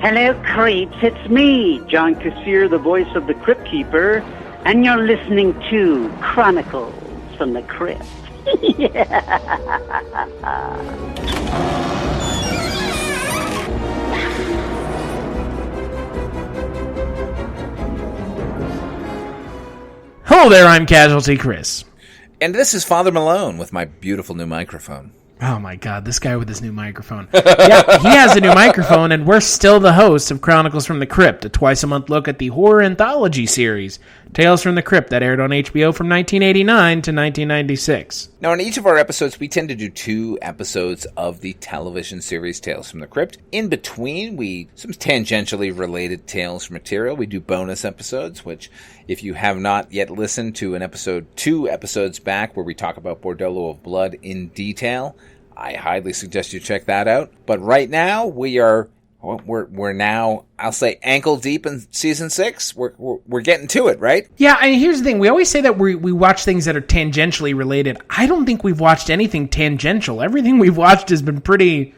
Hello, creeps. It's me, John Kassir, the voice of the Crypt Keeper, and you're listening to Chronicles from the Crypt. Hello there, I'm Casualty Chris. And this is Father Malone with my beautiful new microphone. Oh my god, this guy with his new microphone. Yeah, he has a new microphone, and we're still the hosts of Chronicles from the Crypt, a twice-a-month look at the horror anthology series, Tales from the Crypt, that aired on HBO from 1989 to 1996. Now, in each of our episodes, we tend to do 2 episodes of the television series Tales from the Crypt. In between, some tangentially related Tales material. We do bonus episodes, which, if you have not yet listened to an episode 2 episodes back where we talk about Bordello of Blood in detail, I highly suggest you check that out. But right now, we're now, I'll say, ankle deep in season 6. We're getting to it, right? Yeah, I mean, here's the thing. We always say that we watch things that are tangentially related. I don't think we've watched anything tangential. Everything we've watched has been pretty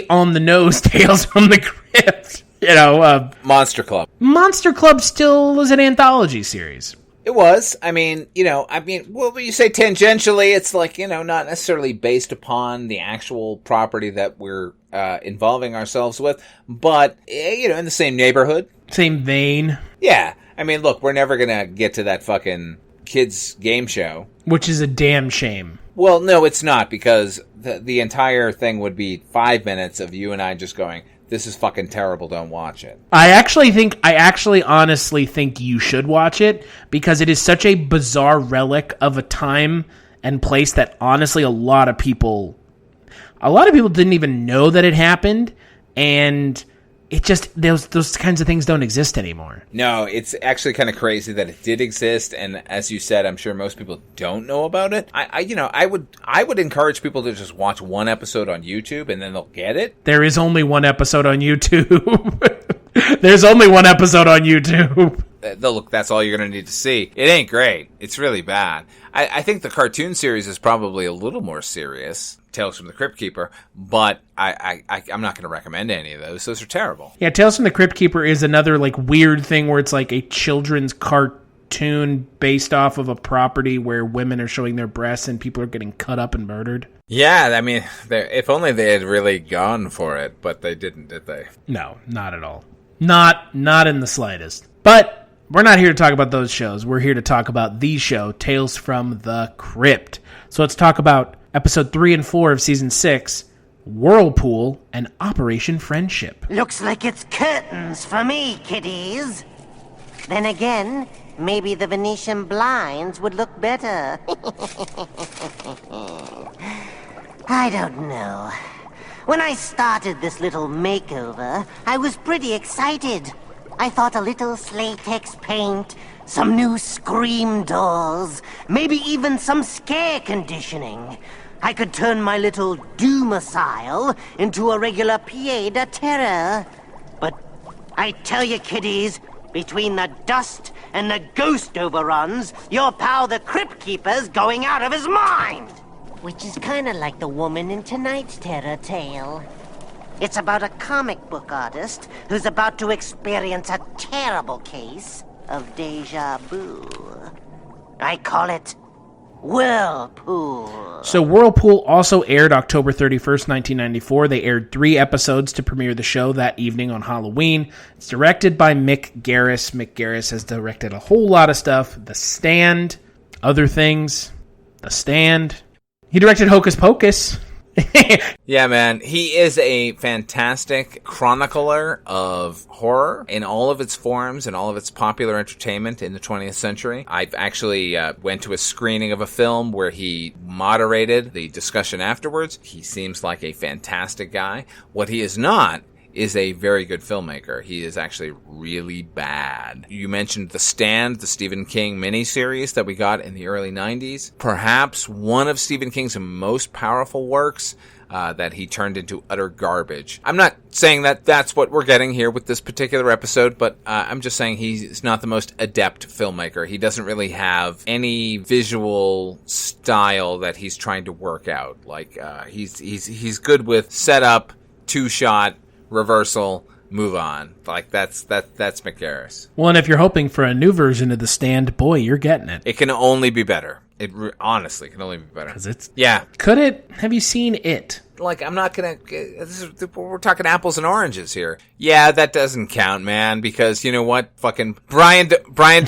on the nose Tales from the Crypt. You know, Monster Club. Monster Club still is an anthology series. It was. I mean, well, when you say tangentially, it's like, not necessarily based upon the actual property that we're involving ourselves with, but, in the same neighborhood. Same vein. Yeah. I mean, look, we're never going to get to that fucking kids game show. Which is a damn shame. Well, no, it's not, because the entire thing would be 5 minutes of you and I just going, this is fucking terrible, don't watch it. I actually honestly think you should watch it, because it is such a bizarre relic of a time and place that honestly a lot of people didn't even know that it happened, and it just, those kinds of things don't exist anymore. No, it's actually kind of crazy that it did exist, and as you said, I'm sure most people don't know about it. I would encourage people to just watch one episode on YouTube, and then they'll get it. There is only one episode on YouTube. There's only one episode on YouTube. Look, that's all you're going to need to see. It ain't great. It's really bad. I think the cartoon series is probably a little more serious, Tales from the Crypt Keeper, but I'm not going to recommend any of those. Those are terrible. Yeah, Tales from the Crypt Keeper is another like weird thing where it's like a children's cartoon based off of a property where women are showing their breasts and people are getting cut up and murdered. Yeah, I mean, if only they had really gone for it, but they didn't, did they? No, not at all. Not in the slightest. But we're not here to talk about those shows. We're here to talk about the show, Tales from the Crypt. So let's talk about episode 3 and 4 of season 6, Whirlpool and Operation Friendship. Looks like it's curtains for me, kiddies. Then again, maybe the Venetian blinds would look better. I don't know. When I started this little makeover, I was pretty excited. I thought a little Slatex paint, some new Scream dolls, maybe even some scare conditioning. I could turn my little Doomicile into a regular pied de terror. But I tell you, kiddies, between the dust and the ghost overruns, your pal the Crypt Keeper's going out of his mind. Which is kind of like the woman in tonight's terror tale. It's about a comic book artist who's about to experience a terrible case of deja vu. I call it Whirlpool. So Whirlpool also aired October 31st, 1994. They aired 3 episodes to premiere the show that evening on Halloween. It's directed by Mick Garris. Mick Garris has directed a whole lot of stuff. The Stand, other things. The Stand. He directed Hocus Pocus. Yeah, man. He is a fantastic chronicler of horror in all of its forms and all of its popular entertainment in the 20th century. I've actually went to a screening of a film where he moderated the discussion afterwards. He seems like a fantastic guy. What he is not is a very good filmmaker. He is actually really bad. You mentioned The Stand, the Stephen King miniseries that we got in the early 90s. Perhaps one of Stephen King's most powerful works that he turned into utter garbage. I'm not saying that that's what we're getting here with this particular episode, but I'm just saying he's not the most adept filmmaker. He doesn't really have any visual style that he's trying to work out. Like he's good with setup, two-shot, reversal, move on. Like, that's Mick Garris. Well, and if you're hoping for a new version of The Stand, boy, you're getting it. It can only be better. It honestly can only be better. 'Cause it's... Yeah. Could it... Have you seen it? Like, I'm not gonna... we're talking apples and oranges here. Yeah, that doesn't count, man, because you know what? Fucking Brian...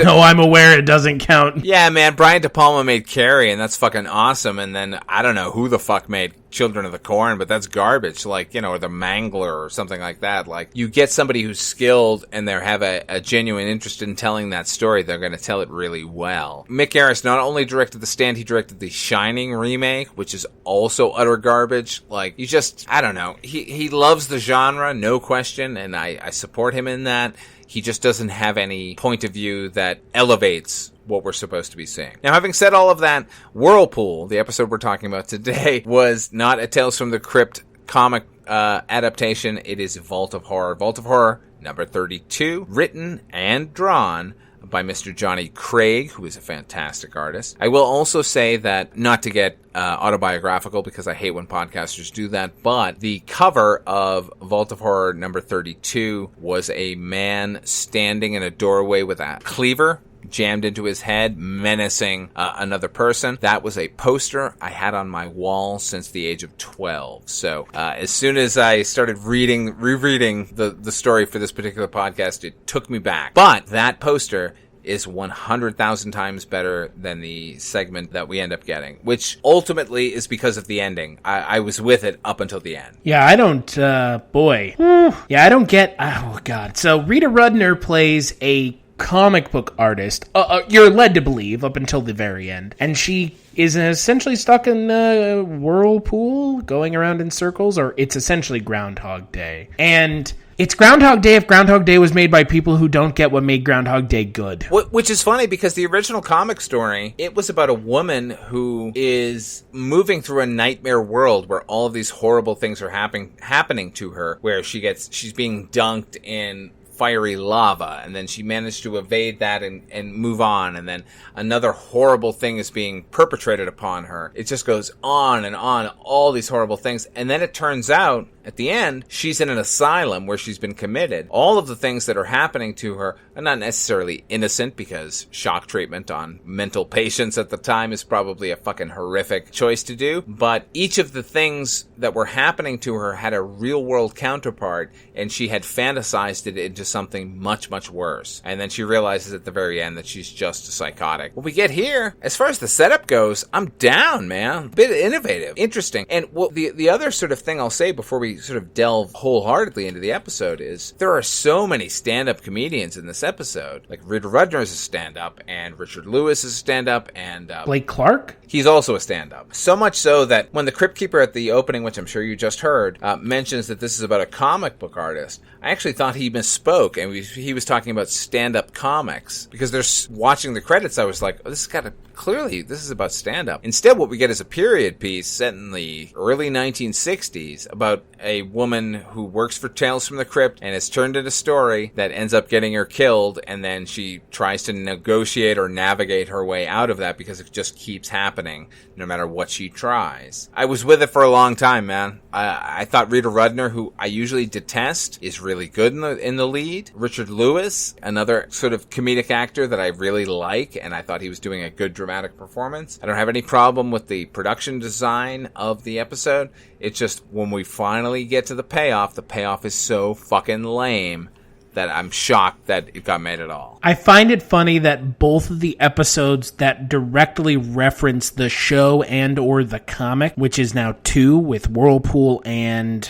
No, I'm aware it doesn't count. Yeah, man, Brian De Palma made Carrie, and that's fucking awesome, and then I don't know who the fuck made Children of the Corn, but that's garbage, like, or The Mangler or something like that. Like, you get somebody who's skilled and they have a genuine interest in telling that story, they're gonna tell it really well. Mick Garris not only directed The Stand, he directed The Shining remake, which is also utter garbage. Like, you just, I don't know. He loves the genre, no question, and I support him in that. He just doesn't have any point of view that elevates what we're supposed to be seeing. Now, having said all of that, Whirlpool, the episode we're talking about today, was not a Tales from the Crypt comic adaptation. It is Vault of Horror. Vault of Horror, number 32, written and drawn by Mr. Johnny Craig, who is a fantastic artist. I will also say that, not to get autobiographical, because I hate when podcasters do that, but the cover of Vault of Horror number 32 was a man standing in a doorway with a cleaver jammed into his head, menacing another person. That was a poster I had on my wall since the age of 12. So as soon as I started rereading the story for this particular podcast, it took me back. But that poster is 100,000 times better than the segment that we end up getting, which ultimately is because of the ending. I was with it up until the end. Yeah, I don't, I don't get, oh god. So Rita Rudner plays a comic book artist, you're led to believe, up until the very end. And she is essentially stuck in a whirlpool, going around in circles, or it's essentially Groundhog Day. And it's Groundhog Day if Groundhog Day was made by people who don't get what made Groundhog Day good. Which is funny, because the original comic story, it was about a woman who is moving through a nightmare world where all of these horrible things are happening to her, where she's being dunked in fiery lava, and then she managed to evade that and move on, and then another horrible thing is being perpetrated upon her. It just goes on and on, all these horrible things, and then it turns out at the end, she's in an asylum where she's been committed. All of the things that are happening to her are not necessarily innocent, because shock treatment on mental patients at the time is probably a fucking horrific choice to do. But each of the things that were happening to her had a real world counterpart, and she had fantasized it into something much, much worse. And then she realizes at the very end that she's just a psychotic. What we get here, as far as the setup goes, I'm down, man. A bit innovative, interesting. And the other sort of thing I'll say before we sort of delve wholeheartedly into the episode is there are so many stand-up comedians in this episode. Like, Rita Rudner is a stand-up, and Richard Lewis is a stand-up, and Blake Clark? He's also a stand-up. So much so that when the Crypt Keeper at the opening, which I'm sure you just heard, mentions that this is about a comic book artist, I actually thought he misspoke, and he was talking about stand-up comics. Because there's watching the credits, I was like, oh, this is about stand-up. Instead, what we get is a period piece set in the early 1960s about a woman who works for Tales from the Crypt, and it's turned into a story that ends up getting her killed, and then she tries to negotiate or navigate her way out of that, because it just keeps happening no matter what she tries. I was with it for a long time, man. I thought Rita Rudner, who I usually detest, is really good in the lead. Richard Lewis, another sort of comedic actor that I really like, and I thought he was doing a good dramatic performance. I don't have any problem with the production design of the episode. It's just when we finally get to the payoff is so fucking lame that I'm shocked that it got made at all. I find it funny that both of the episodes that directly reference the show and or the comic, which is now 2 with Whirlpool and,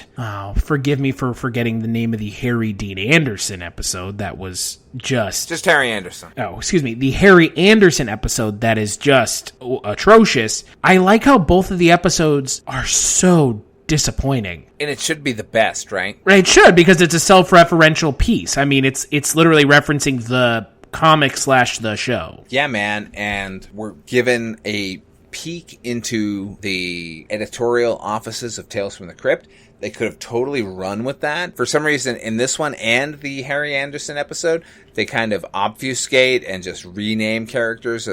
forgive me for forgetting the name of the Harry Dean Anderson episode that was just Harry Anderson. Oh, excuse me. The Harry Anderson episode that is just atrocious. I like how both of the episodes are so disappointing. And it should be the best, right? Right, it should, because it's a self-referential piece. I mean, it's literally referencing the comic / the show. Yeah, man, and we're given a peek into the editorial offices of Tales from the Crypt. They could have totally run with that. For some reason, in this one and the Harry Anderson episode, they kind of obfuscate and just rename characters,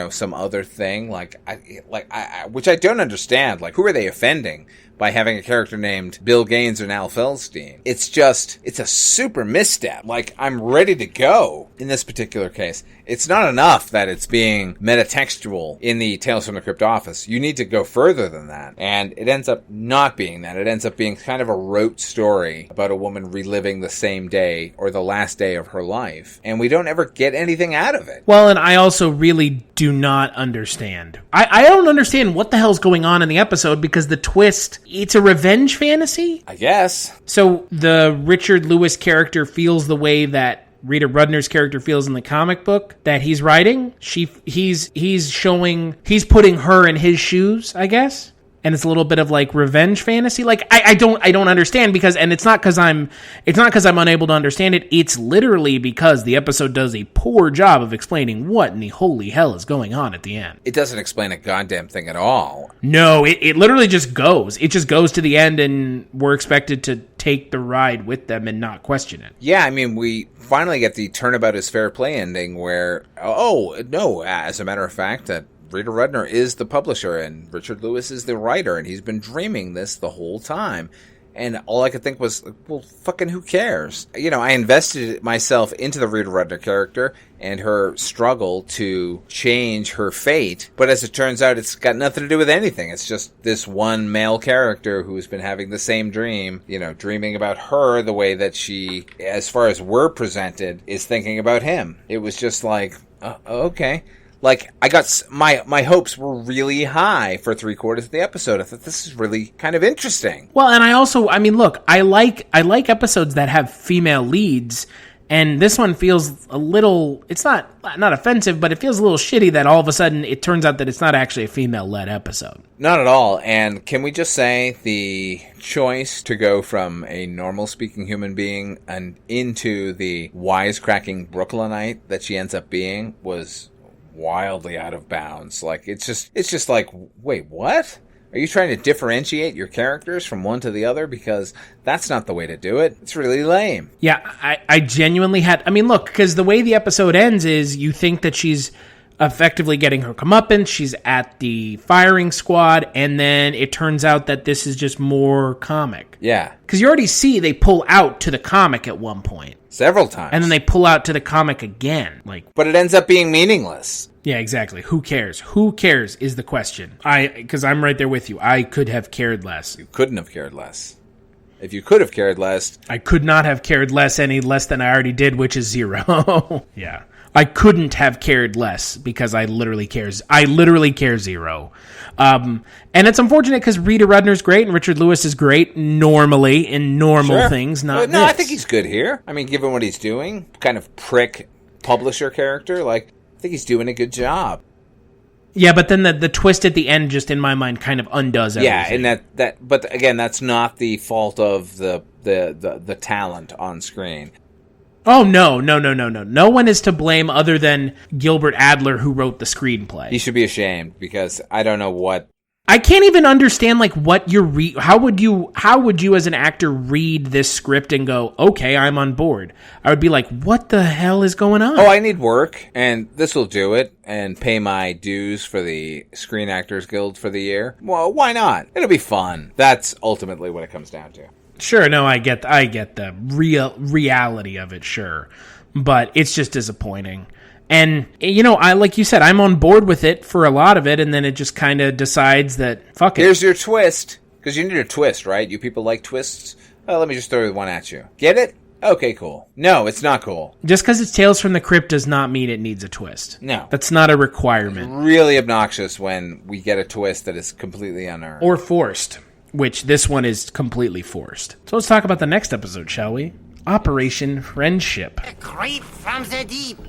some other thing, which I don't understand. Like, who are they offending by having a character named Bill Gaines or Al Feldstein? It's a super misstep. Like, I'm ready to go in this particular case. It's not enough that it's being metatextual in the Tales from the Crypt office. You need to go further than that. And it ends up not being that. It ends up being kind of a rote story about a woman reliving the same day or the last day of her life. And we don't ever get anything out of it. Well, and I also really do not understand. I don't understand what the hell's going on in the episode, because the twist, it's a revenge fantasy? I guess. So the Richard Lewis character feels the way that Rita Rudner's character feels in the comic book that he's writing. He's putting her in his shoes, I guess. And it's a little bit of like revenge fantasy. Like, I don't understand, because, and it's not because I'm unable to understand it. It's literally because the episode does a poor job of explaining what in the holy hell is going on at the end. It doesn't explain a goddamn thing at all. No, it literally just goes. It just goes to the end, and we're expected to take the ride with them and not question it. Yeah, I mean, we finally get the turnabout is fair play ending where, as a matter of fact, that Rita Rudner is the publisher and Richard Lewis is the writer, and he's been dreaming this the whole time. And all I could think was, well, fucking who cares? I invested myself into the Rita Rudner character and her struggle to change her fate. But as it turns out, it's got nothing to do with anything. It's just this one male character who's been having the same dream, dreaming about her the way that she, as far as we're presented, is thinking about him. It was just like, okay. Like, I got my hopes were really high for 3/4 of the episode. I thought this is really kind of interesting. Well, and look, I like episodes that have female leads, and this one feels a little, it's not offensive, but it feels a little shitty that all of a sudden it turns out that it's not actually a female-led episode. Not at all. And can we just say the choice to go from a normal-speaking human being and into the wisecracking Brooklynite that she ends up being was wildly out of bounds. Like, it's just like, wait, what? Are you trying to differentiate your characters from one to the other? Because that's not the way to do it. It's really lame. Yeah, I genuinely had, look, because the way the episode ends is you think that she's effectively getting her comeuppance, she's at the firing squad, and then it turns out that this is just more comic. Yeah. Because you already see they pull out to the comic at one point. Several times. And then they pull out to the comic again. But it ends up being meaningless. Yeah, exactly. Who cares? Who cares is the question. Because I'm right there with you. I could have cared less. You couldn't have cared less. If you could have cared less... I could not have cared less any less than I already did, which is 0. Yeah. I couldn't have cared less because I literally care 0. And it's unfortunate because Rita Rudner's great and Richard Lewis is great normally in normal things, not this. I think he's good here. I mean, given what he's doing, kind of prick publisher character, I think he's doing a good job. Yeah, but then the twist at the end just in my mind kind of undoes everything. Yeah, and but again, that's not the fault of the talent on screen. Oh, no. No one is to blame other than Gilbert Adler, who wrote the screenplay. He should be ashamed, because I don't know what... I can't even understand, what you're... How would you as an actor read this script and go, okay, I'm on board? I would be like, what the hell is going on? Oh, I need work, and this will do it, and pay my dues for the Screen Actors Guild for the year. Well, why not? It'll be fun. That's ultimately what it comes down to. Sure, no, I get the reality of it, sure. But it's just disappointing. And, I like you said, I'm on board with it for a lot of it, and then it just kind of decides that, fuck it. Here's your twist. Because you need a twist, right? You people like twists? Well, let me just throw one at you. Get it? Okay, cool. No, it's not cool. Just because it's Tales from the Crypt does not mean it needs a twist. No. That's not a requirement. It's really obnoxious when we get a twist that is completely unearned. Or forced. Which this one is completely forced. So let's talk about the next episode, shall we? Operation Friendship. Great from the deep,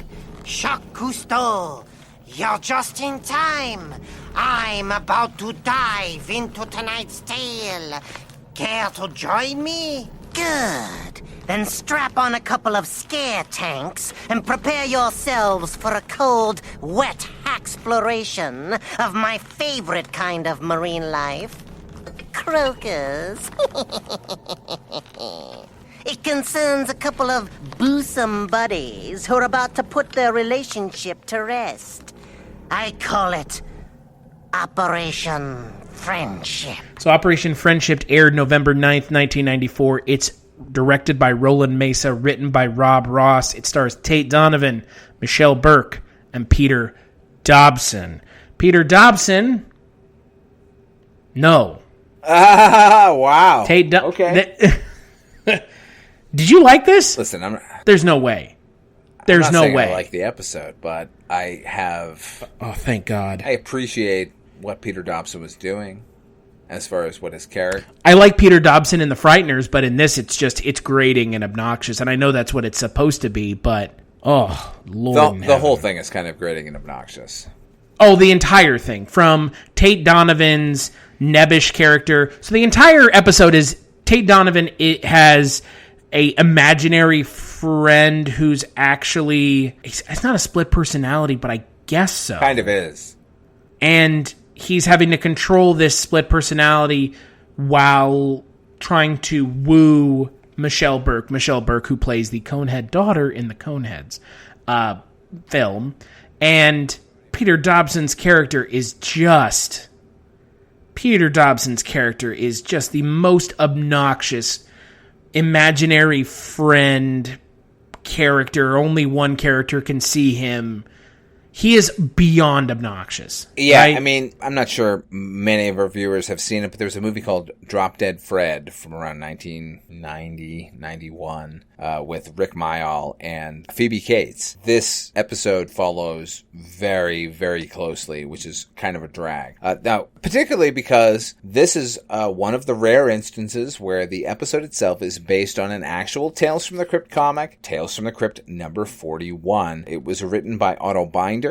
Jacques Cousteau. You're just in time. I'm about to dive into tonight's tale. Care to join me? Good. Then strap on a couple of scare tanks and prepare yourselves for a cold, wet exploration of my favorite kind of marine life. Croakers. It concerns a couple of boosome buddies who are about to put their relationship to rest. I call it Operation Friendship. So Operation Friendship aired November 9th, 1994. It's directed by Roland Mesa, written by Rob Ross. It stars Tate Donovan, Michelle Burke, and Peter Dobson. Peter Dobson? No. Wow. Okay. Did you like this? Listen, There's no way. There's no way. I like the episode, but I have... Oh, thank God. I appreciate what Peter Dobson was doing as far as what his character... I like Peter Dobson in The Frighteners, but in this, it's grating and obnoxious, and I know that's what it's supposed to be, but... Oh, Lord. The whole thing is kind of grating and obnoxious. Oh, the entire thing. From Tate Donovan's nebbish character. So the entire episode is Tate Donovan has a imaginary friend who's actually... It's not a split personality, but I guess so. Kind of is. And he's having to control this split personality while trying to woo Michelle Burke. Michelle Burke, who plays the Conehead daughter in the Coneheads film. And Peter Dobson's character is just the most obnoxious imaginary friend character. Only one character can see him. He is beyond obnoxious. Yeah, right? I mean, I'm not sure many of our viewers have seen it, but there's a movie called Drop Dead Fred from around 1990, 91, with Rick Mayall and Phoebe Cates. This episode follows very, very closely, which is kind of a drag. Now, particularly because this is one of the rare instances where the episode itself is based on an actual Tales from the Crypt comic, Tales from the Crypt number 41. It was written by Otto Binder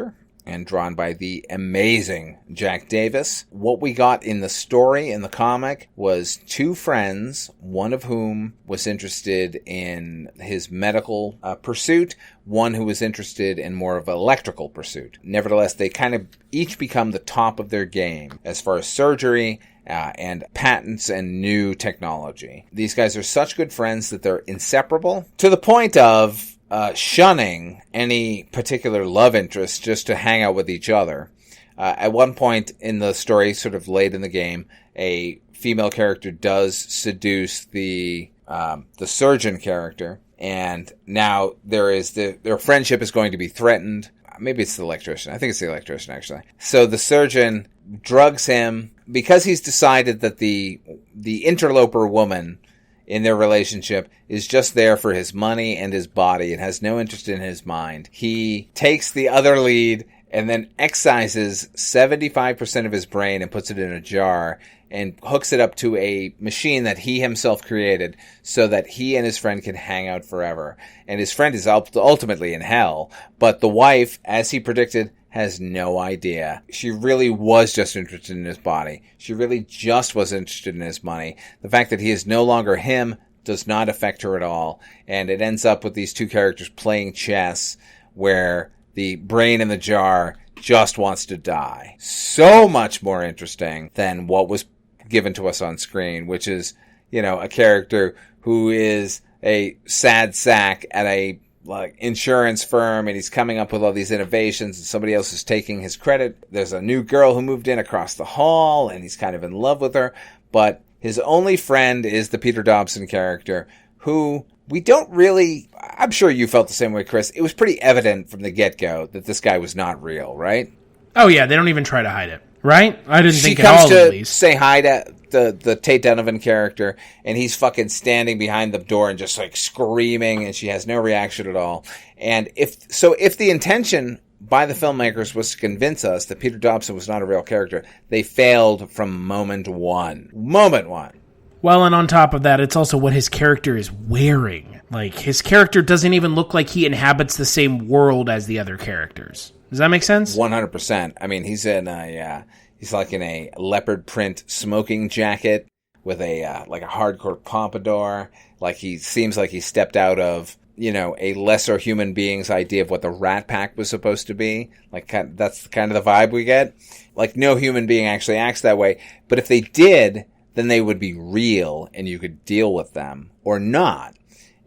and drawn by the amazing Jack Davis. What we got in the story, in the comic, was two friends, one of whom was interested in his medical pursuit, one who was interested in more of an electrical pursuit. Nevertheless, they kind of each become the top of their game as far as surgery and patents and new technology. These guys are such good friends that they're inseparable, to the point of shunning any particular love interest just to hang out with each other. At one point in the story, sort of late in the game, a female character does seduce the surgeon character, and now their friendship is going to be threatened. Maybe it's the electrician. I think it's the electrician, actually. So the surgeon drugs him because he's decided that the interloper woman in their relationship is just there for his money and his body and has no interest in his mind. He takes the other lead and then excises 75% of his brain and puts it in a jar and hooks it up to a machine that he himself created so that he and his friend can hang out forever. And his friend is ultimately in hell, but the wife, as he predicted, has no idea. She really was just interested in his body. She really just was interested in his money. The fact that he is no longer him does not affect her at all. And it ends up with these two characters playing chess where the brain in the jar just wants to die. So much more interesting than what was given to us on screen, which is, a character who is a sad sack at a insurance firm, and he's coming up with all these innovations, and somebody else is taking his credit. There's a new girl who moved in across the hall, and he's kind of in love with her, but his only friend is the Peter Dobson character, who we don't really... I'm sure you felt the same way, Chris. It was pretty evident from the get-go that this guy was not real, right? Oh, yeah, they don't even try to hide it, right? I didn't think at all, at least. She comes to say hi to the Tate Donovan character, and he's fucking standing behind the door and just, screaming, and she has no reaction at all. And if the intention by the filmmakers was to convince us that Peter Dobson was not a real character, they failed from moment one. Moment one. Well, and on top of that, it's also what his character is wearing. His character doesn't even look like he inhabits the same world as the other characters. Does that make sense? 100%. I mean, he's in he's in a leopard print smoking jacket with a hardcore pompadour. He seems like he stepped out of, a lesser human being's idea of what the Rat Pack was supposed to be. That's kind of the vibe we get. No human being actually acts that way. But if they did, then they would be real and you could deal with them or not.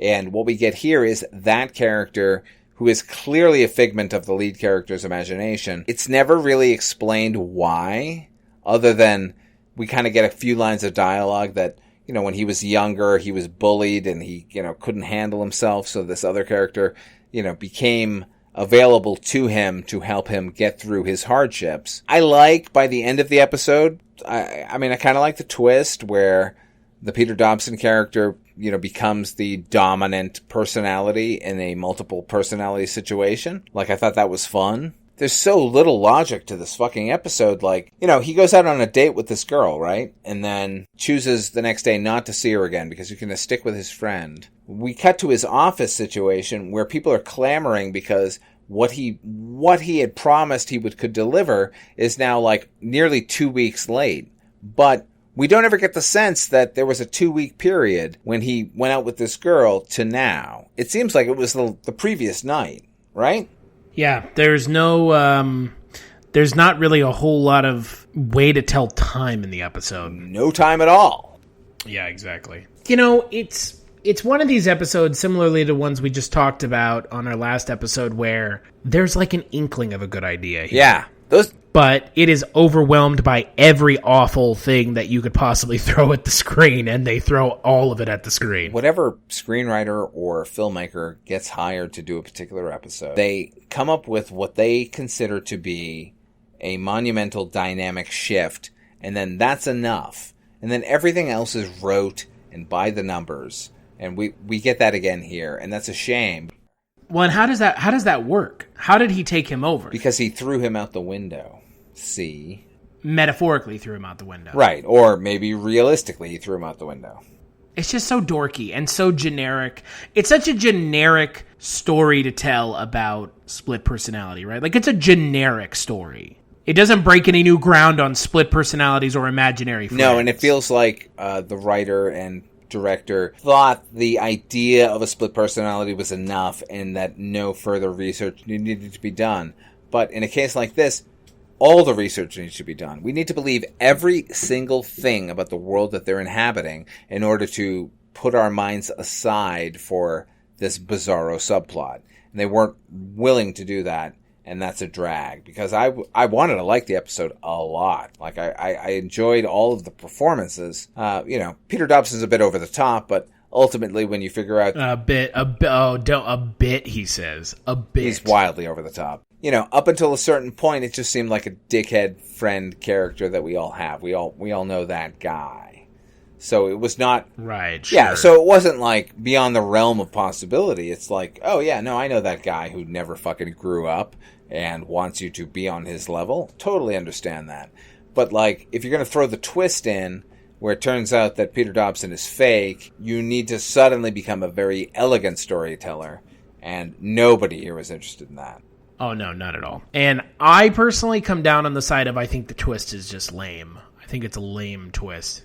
And what we get here is that character who is clearly a figment of the lead character's imagination. It's never really explained why, other than we kind of get a few lines of dialogue that, you know, when he was younger, he was bullied and he, you know, couldn't handle himself. So this other character, you know, became available to him to help him get through his hardships. I like, by the end of the episode, I mean, I kind of like the twist where the Peter Dobson character, you know, becomes the dominant personality in a multiple personality situation. Like, I thought that was fun. There's so little logic to this fucking episode. Like, you know, he goes out on a date with this girl, right? And then chooses the next day not to see her again because he's going to stick with his friend. We cut to his office situation where people are clamoring because what he had promised he could deliver is now like nearly 2 weeks late. But we don't ever get the sense that there was a 2-week period when he went out with this girl to now. It seems like it was the previous night, right? Yeah, there's no, there's not really a whole lot of way to tell time in the episode. No time at all. Yeah, exactly. You know, it's one of these episodes, similarly to ones we just talked about on our last episode, where there's like an inkling of a good idea here. Yeah. But it is overwhelmed by every awful thing that you could possibly throw at the screen, and they throw all of it at the screen. Whatever screenwriter or filmmaker gets hired to do a particular episode, they come up with what they consider to be a monumental dynamic shift, and then that's enough. And then everything else is rote and by the numbers. And we get that again here, and that's a shame. Well, and how does that work? How did he take him over? Because he threw him out the window. See? Metaphorically threw him out the window. Right, or maybe realistically he threw him out the window. It's just so dorky and so generic. It's such a generic story to tell about split personality, right? Like, it's a generic story. It doesn't break any new ground on split personalities or imaginary friends. No, and it feels like the writer and director thought the idea of a split personality was enough and that no further research needed to be done. But in a case like this, all the research needs to be done. We need to believe every single thing about the world that they're inhabiting in order to put our minds aside for this bizarro subplot. And they weren't willing to do that, and that's a drag. Because I wanted to like the episode a lot. Like, I enjoyed all of the performances. You know, Peter Dobson's a bit over the top, but ultimately when you figure out... A bit, he says. A bit. He's wildly over the top. You know, up until a certain point, it just seemed like a dickhead friend character that we all have. We all know that guy. So it was not... Right, sure. Yeah, so it wasn't like beyond the realm of possibility. It's like, oh yeah, no, I know that guy who never fucking grew up and wants you to be on his level. Totally understand that. But like, if you're going to throw the twist in where it turns out that Peter Dobson is fake, you need to suddenly become a very elegant storyteller. And nobody here was interested in that. Oh, no, not at all. And I personally come down on the side of I think the twist is just lame. I think it's a lame twist.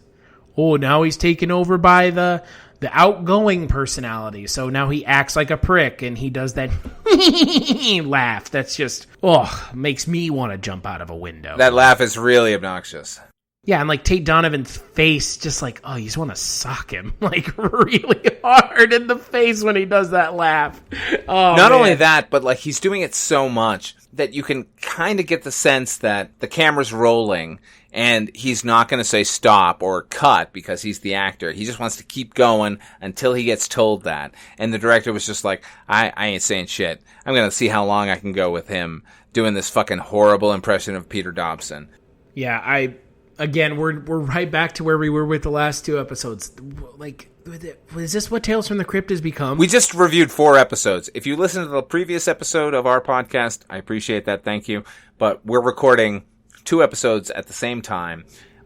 Oh, now he's taken over by the outgoing personality. So now he acts like a prick and he does that laugh. That's just, makes me want to jump out of a window. That laugh is really obnoxious. Yeah, and like Tate Donovan's face, just like, you just want to sock him like really hard in the face when he does that laugh. Oh, Not only that, but like he's doing it so much that you can kind of get the sense that the camera's rolling and he's not going to say stop or cut because he's the actor. He just wants to keep going until he gets told that. And the director was just like, I ain't saying shit. I'm going to see how long I can go with him doing this fucking horrible impression of Peter Dobson. Yeah, Again, we're right back to where we were with the last two episodes. Like, is this what Tales from the Crypt has become? We just reviewed 4 episodes. If you listen to the previous episode of our podcast, I appreciate that. Thank you. But we're recording 2 episodes at the same time.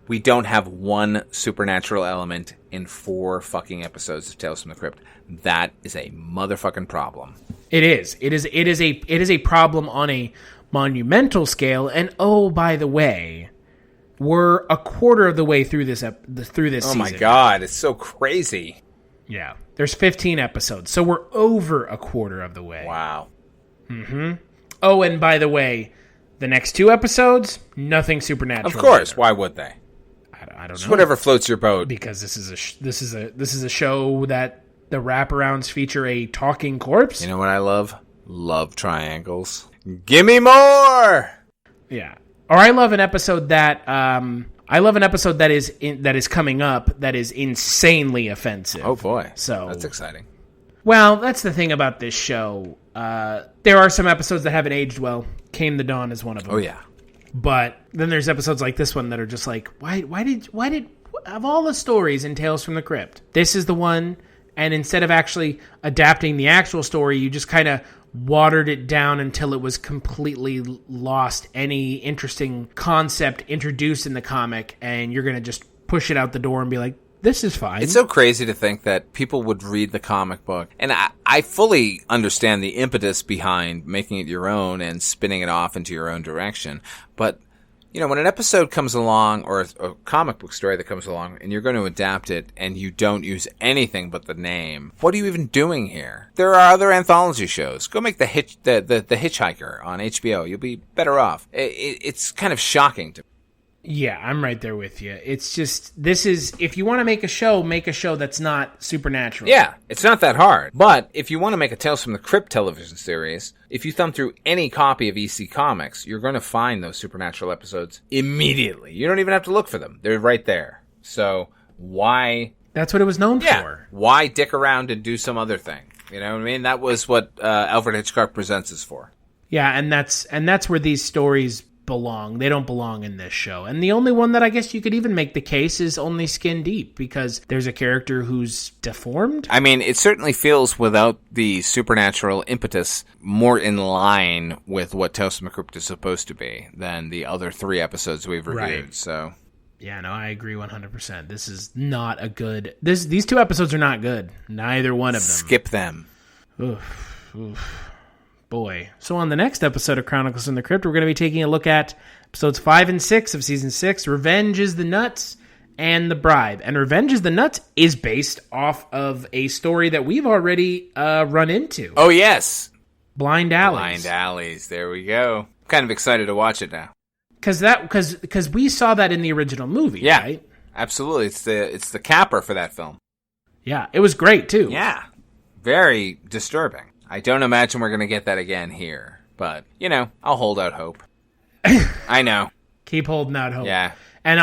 We don't have one supernatural element in 4 fucking episodes of Tales from the Crypt. That is a motherfucking problem. It is. It is a problem on a monumental scale. And oh, by the way, we're a quarter of the way through this season. Oh my god, it's so crazy. Yeah. There's 15 episodes, so we're over a quarter of the way. Wow. Mm-hmm. Oh, and by the way, the next 2 episodes, nothing supernatural. Of course, either. Why would they? I don't know. Just whatever floats your boat. Because this is a show that the wraparounds feature a talking corpse. You know what I love? Love triangles. Gimme more! Yeah. Or I love an episode that is coming up that is insanely offensive. Oh boy. So that's exciting. Well, that's the thing about this show. There are some episodes that haven't aged well. Came the Dawn is one of them. Oh yeah. But then there's episodes like this one that are just like, why did of all the stories in Tales from the Crypt, this is the one, and instead of actually adapting the actual story, you just kind of watered it down until it was completely lost any interesting concept introduced in the comic, and you're going to just push it out the door and be like, this is fine. It's so crazy to think that people would read the comic book. And I fully understand the impetus behind making it your own and spinning it off into your own direction. But, you know, when an episode comes along, or a comic book story that comes along, and you're going to adapt it, and you don't use anything but the name, what are you even doing here? There are other anthology shows. Go make the Hitchhiker on HBO. You'll be better off. It's kind of shocking to me. Yeah, I'm right there with you. It's just, if you want to make a show that's not supernatural. Yeah, it's not that hard. But if you want to make a Tales from the Crypt television series, if you thumb through any copy of EC Comics, you're going to find those supernatural episodes immediately. You don't even have to look for them. They're right there. So why... That's what it was known for. Why dick around and do some other thing? You know what I mean? That was what Alfred Hitchcock Presents is for. Yeah, and that's where these stories belong. They don't belong in this show. And the only one that I guess you could even make the case is only Skin Deep, because there's a character who's deformed. I mean, it certainly feels, without the supernatural impetus, more in line with what Tales from the Crypt is supposed to be than the other 3 episodes we've reviewed. Right. So yeah, no, I agree 100%. This is not a good... These 2 episodes are not good. Neither one of them. Skip them. Oof. Boy. So on the next episode of Chronicles from the Crypt, we're going to be taking a look at episodes 5 and 6 of season 6, Revenge is the Nuts and The Bribe. And Revenge is the Nuts is based off of a story that we've already run into. Oh, yes. Blind Alleys. Blind Alleys. There we go. I'm kind of excited to watch it now. Because we saw that in the original movie, right? Absolutely. It's the capper for that film. Yeah, it was great, too. Yeah. Very disturbing. I don't imagine we're going to get that again here. But, you know, I'll hold out hope. I know. Keep holding out hope. Yeah. Man,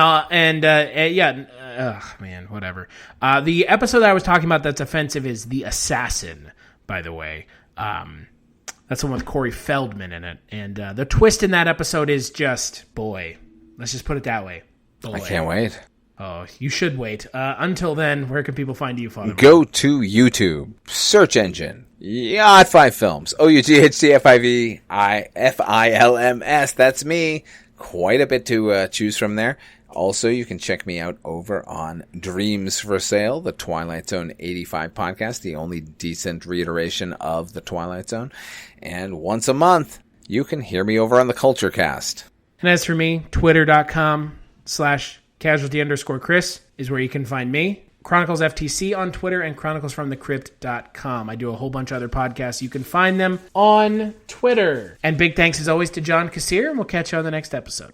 whatever. The episode that I was talking about that's offensive is The Assassin, by the way. That's the one with Corey Feldman in it. And the twist in that episode is just, boy, let's just put it that way. Boy. I can't wait. Oh, you should wait. Until then, where can people find you, Father? Go to YouTube. Search engine. Yacht 5 Films. OUTHCFIVIFILMS. That's me. Quite a bit to choose from there. Also, you can check me out over on Dreams for Sale, the Twilight Zone 85 podcast, the only decent reiteration of the Twilight Zone. And once a month, you can hear me over on the Culture Cast. And as for me, twitter.com/casualty_Chris is where you can find me. Chronicles FTC on Twitter and chroniclesfromthecrypt.com. I do a whole bunch of other podcasts. You can find them on Twitter. And big thanks as always to John Kassir, and we'll catch you on the next episode.